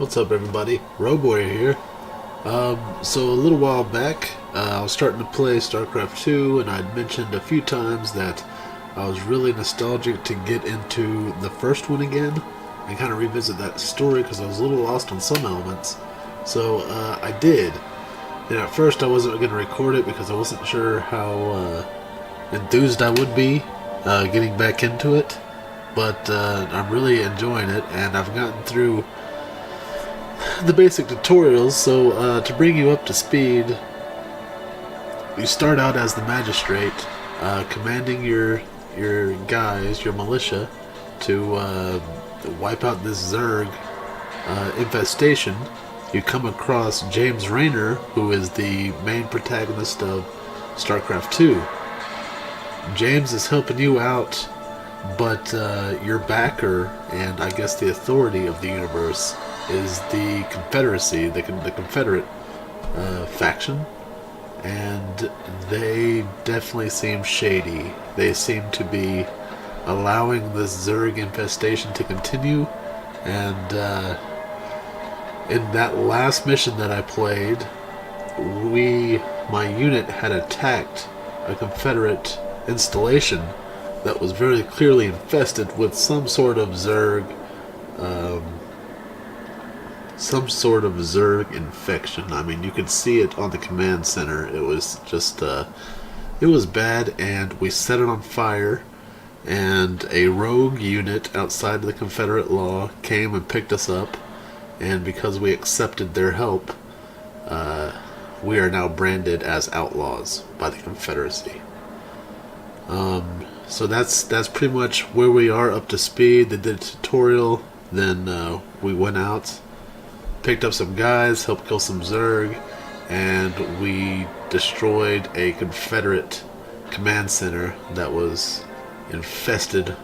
What's up, everybody? Roboy here. So a little while back, I was starting to play StarCraft 2, and I'd mentioned a few times that I was really nostalgic to get into the first one again and kind of revisit that story because I was a little lost on some elements. So I did, and at first I wasn't going to record it because I wasn't sure how enthused I would be getting back into it. But I'm really enjoying it, and I've gotten through the basic tutorials. So to bring you up to speed, you start out as the magistrate, commanding your guys, your militia, to wipe out this Zerg infestation. You come across James Raynor, who is the main protagonist of StarCraft 2. James is helping you out, but your backer, and I guess the authority of the universe, is the Confederacy, the Confederate faction, and they definitely seem shady. They seem to be allowing this Zerg infestation to continue, and in that last mission that I played, my unit had attacked a Confederate installation that was very clearly infested with some sort of Zerg infection. I mean, you could see it on the command center. It was just, it was bad, and we set it on fire, and a rogue unit outside of the Confederate law came and picked us up, and because we accepted their help, we are now branded as outlaws by the Confederacy. So that's pretty much where we are up to speed. They did a tutorial, then we went out, picked up some guys, helped kill some Zerg, and we destroyed a Confederate command center that was infested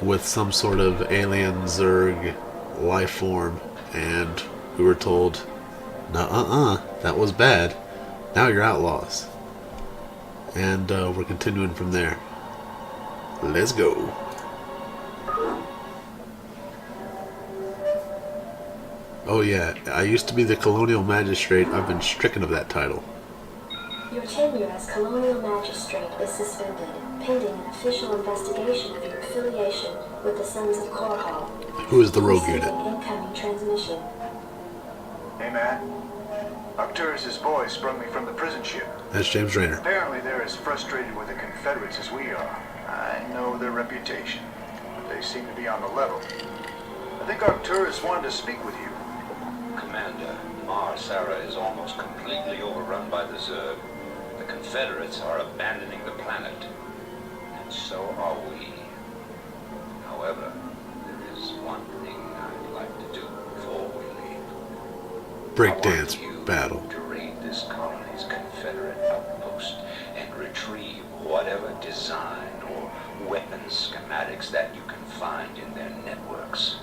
with some sort of alien Zerg life form, and we were told, "Nuh-uh, that was bad. Now you're outlaws." And we're continuing from there. Let's go. Oh yeah, I used to be the Colonial Magistrate. I've been stricken of that title. Your tenure as Colonial Magistrate is suspended, pending an official investigation of your affiliation with the Sons of Korhal. Who is the rogue unit? Incoming transmission. Hey man, Arcturus' boys sprung me from the prison ship. That's James Raynor. Apparently they're as frustrated with the Confederates as we are. I know their reputation, but they seem to be on the level. I think Arcturus wanted to speak with you. Commander, Mars Sara is almost completely overrun by the Zerg. The Confederates are abandoning the planet, and so are we. However, there is one thing I'd like to do before we leave. Breakdance I want you battle. to raid this colony's Confederate outpost and retrieve whatever design or weapons schematics that you can find in their networks.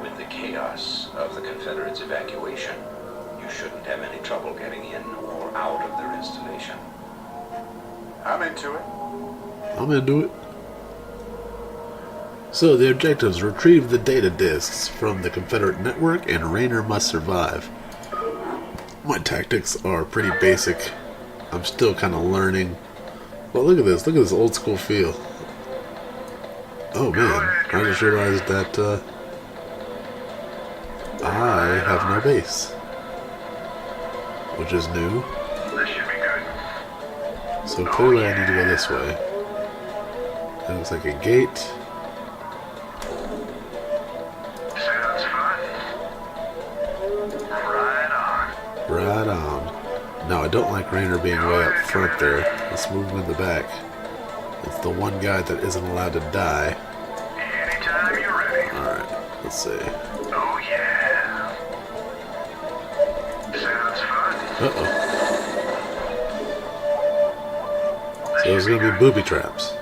With the chaos of the Confederates' evacuation, you shouldn't have any trouble getting in or out of their installation. I'm into it. I'm into it. So the objectives: retrieve the data disks from the Confederate network, and Raynor must survive. My tactics are pretty basic. I'm still kind of learning. Well, look at this. Look at this old school feel. Oh man, I just realized that I have no base, which is new. This should be good. So clearly I need to go this way. That looks like a gate. Sounds fun. Right on. Right on. No, I don't like Raynor being way up front there. Let's move him in the back. It's the one guy that isn't allowed to die. Anytime you're ready. Alright, let's see. Oh yeah. Sounds fun. Uh-oh. So there's gonna be booby traps.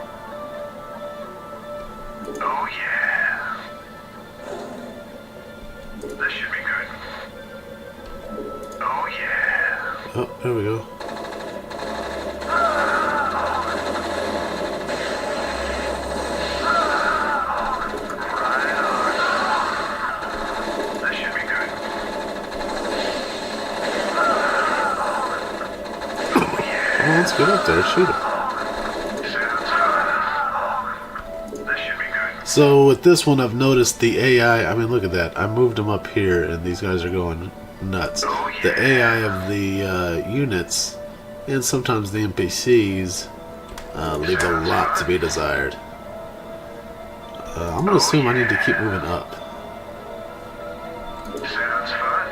Oh yeah. This should be good. Oh yeah. Oh, there we go. Right on. This should be good. let's get up there. Shoot him. This should be good. So with this one, I've noticed the AI. I mean, look at that. I moved them up here, and these guys are going nuts. The AI of the units, and sometimes the NPCs, leave a lot to be desired. I'm gonna assume I need to keep moving up. Sounds fun.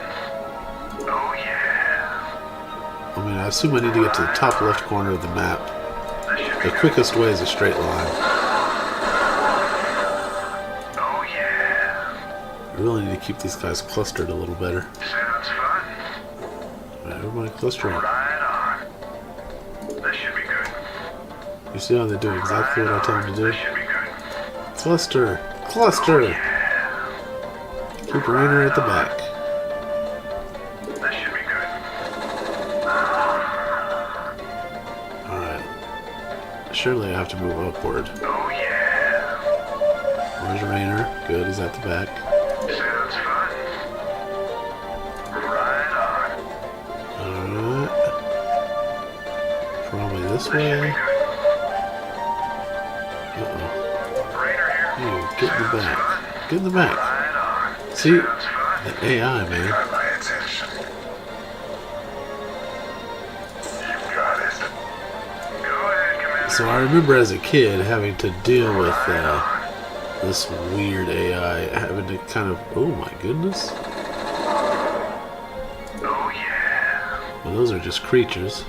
Oh yeah. I mean, I assume I need to get to the top left corner of the map. This should be The good. quickest way is a straight line. Oh yeah. I really need to keep these guys clustered a little better. Sounds fun. Alright, everybody cluster up. Right on. This should be good. You see how they do exactly what I tell them to do? This should be good. Cluster! Cluster! Yeah. Keep Rainer at the back. This should be good. Alright. Surely I have to move upward. Oh yeah. Where's Rainer? Good, he's at the back. Sounds fun. Right on. Alright. Probably this This should be way. good. Uh-oh. Raider here. You, get in the back. Get in the back. Right on. See? Sounds fun. The AI, man. Got my attention. You got it. Go ahead, Commander. So I remember as a kid having to deal with this weird AI, having to kind of, oh my goodness. Oh yeah. Well, those are just creatures.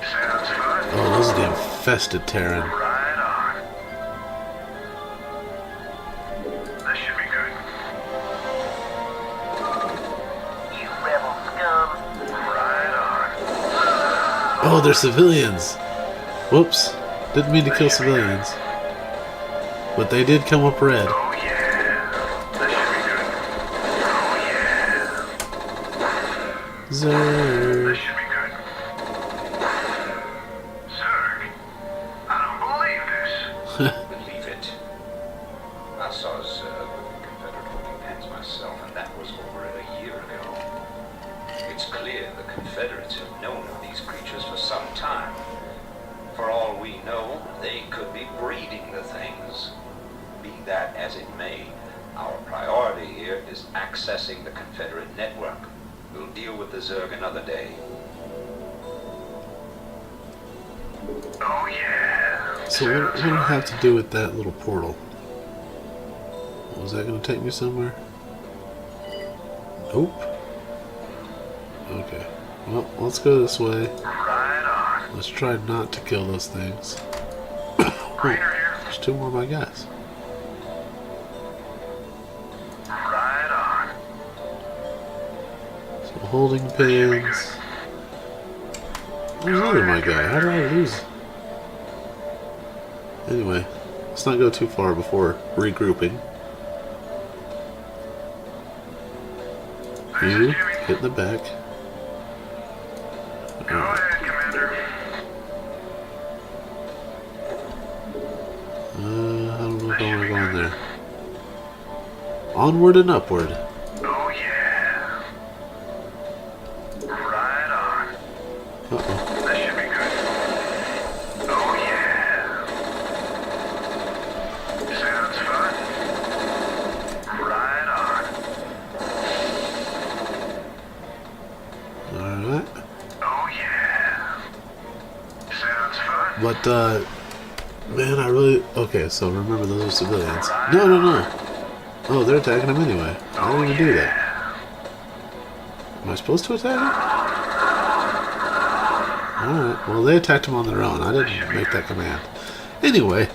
Sounds fun. Oh, those are the infested Terran. Right on. This should be good. You rebel scum. Right on. Oh, they're civilians. Whoops. Didn't mean to kill civilians. But they did come up red. Oh yeah. This should be good. Oh yeah. Zerg. This should be good. Zerg. I don't believe this. Believe it. I saw Zerg with the Confederate holding hands myself, and that was over a year ago. It's clear the Confederates have known of these creatures for some time. For all we know, they could be breeding the things. Be that as it may, our priority here is accessing the Confederate network. We'll deal with the Zerg another day. Oh yeah. So what do I have to do with that little portal? Was that going to take me somewhere? Nope. Okay. Well, let's go this way. Right on. Let's try not to kill those things. Raider here. There's two more of my guys. Right on. So holding pins. Where's the other my guy? How did I lose? Anyway, let's not go too far before regrouping. You get in the back. Go ahead, Commander. I don't know if I want to go in there. Onward and upward. Oh yeah. Right on. Uh-oh. This should be good. Oh yeah. Sounds fun. Right on. Alright. Oh yeah. Sounds fun. But, man, I really... Okay, so remember, those are civilians. No, no, no. Oh, they're attacking them anyway. I didn't even do that. Am I supposed to attack them? Alright, well, they attacked them on their own. I didn't make that command. Anyway,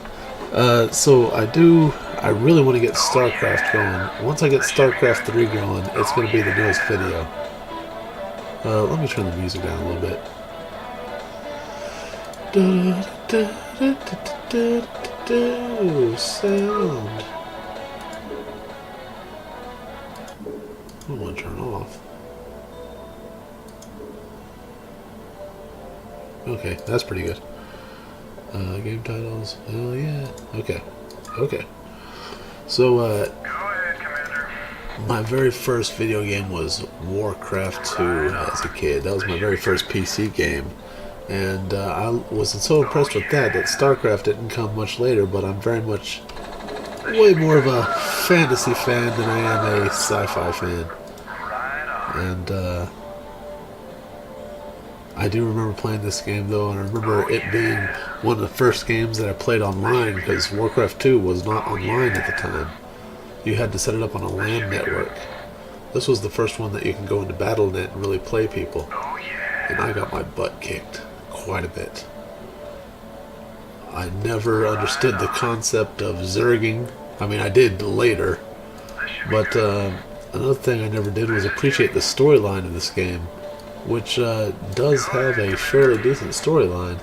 so I really want to get StarCraft going. Once I get StarCraft 3 going, it's going to be the newest video. Let me turn the music down a little bit. Sound. I want to turn off. Okay, that's pretty good. Game titles. Hell yeah. Okay. Okay. So, Go ahead, Commander. my very first video game was Warcraft 2 as a kid. That was my very first PC game. And I was so impressed with that StarCraft didn't come much later, but I'm very much way more of a fantasy fan than I am a sci-fi fan. And I do remember playing this game though, and I remember it being one of the first games that I played online, because Warcraft 2 was not online at the time. You had to set it up on a LAN network. This was the first one that you can go into Battle.net and really play people. And I got my butt kicked quite a bit. I never understood the concept of zerging. I mean, I did later. But another thing I never did was appreciate the storyline of this game, which does have a fairly decent storyline.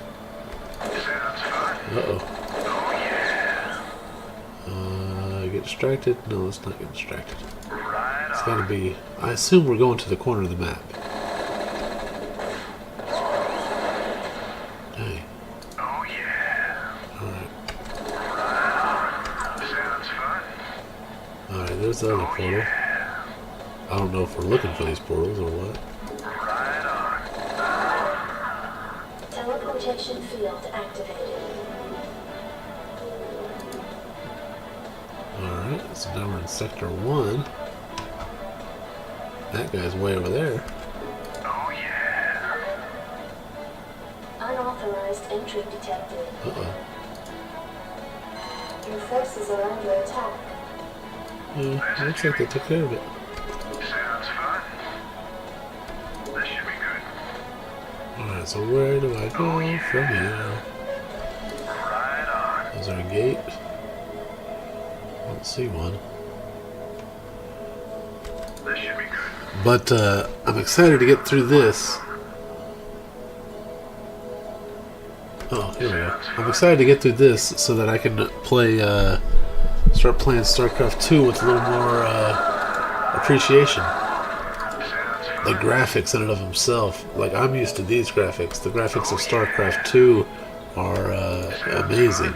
Uh-oh. Get distracted? No, let's not get distracted. It's gotta be... I assume we're going to the corner of the map. Hey. Alright. Alright, there's the other portal. I don't know if we're looking for these portals or what. Teleportation field activated. Alright, so now we're in Sector 1. That guy's way over there. Unauthorized entry detected. Uh-oh. Your forces are under attack. Looks like they took care of it. Alright, so where do I go from here? Is there a gate? I don't see one. But I'm excited to get through this. Oh, here we go. I'm excited to get through this so that I can play, start playing StarCraft 2 with a little more appreciation. The graphics in and of themselves, like I'm used to these graphics. The graphics of StarCraft 2 are amazing.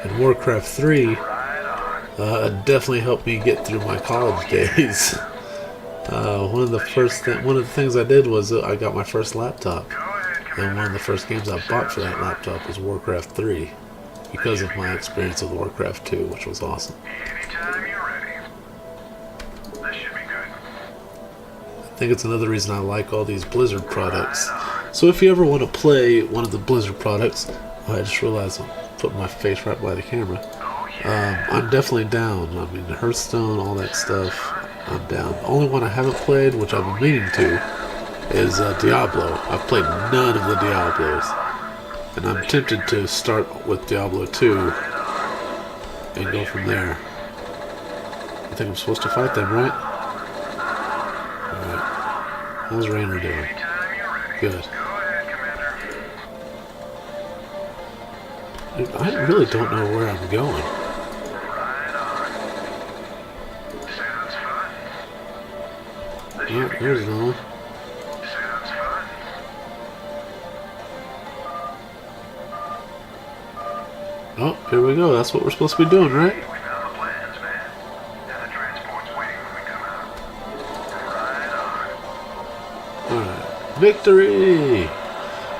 And Warcraft 3 definitely helped me get through my college days. One of the things I did was I got my first laptop, and one of the first games I bought for that laptop was Warcraft 3, because of my experience with Warcraft 2, which was awesome. I think it's another reason I like all these Blizzard products. So if you ever want to play one of the Blizzard products, I just realized I'm putting my face right by the camera. I'm definitely down. I mean, Hearthstone, all that stuff, I'm down. The only one I haven't played, which I've been meaning to, is Diablo. I've played none of the Diablos. And I'm tempted to start with Diablo 2 and go from there. I think I'm supposed to fight them, right? Alright. How's Raynor doing? Good. Dude, I really don't know where I'm going. Yeah, there's another one. Oh, here we go. That's what we're supposed to be doing, right? Alright. Victory!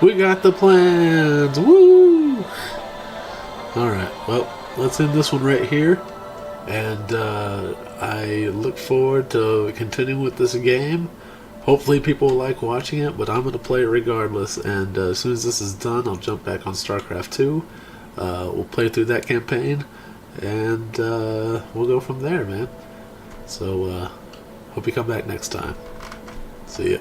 We got the plans! Woo! Alright, well, let's end this one right here. And I look forward to continuing with this game. Hopefully people like watching it, but I'm going to play it regardless. And as soon as this is done, I'll jump back on StarCraft 2. We'll play through that campaign, and we'll go from there, man. So, hope you come back next time. See ya.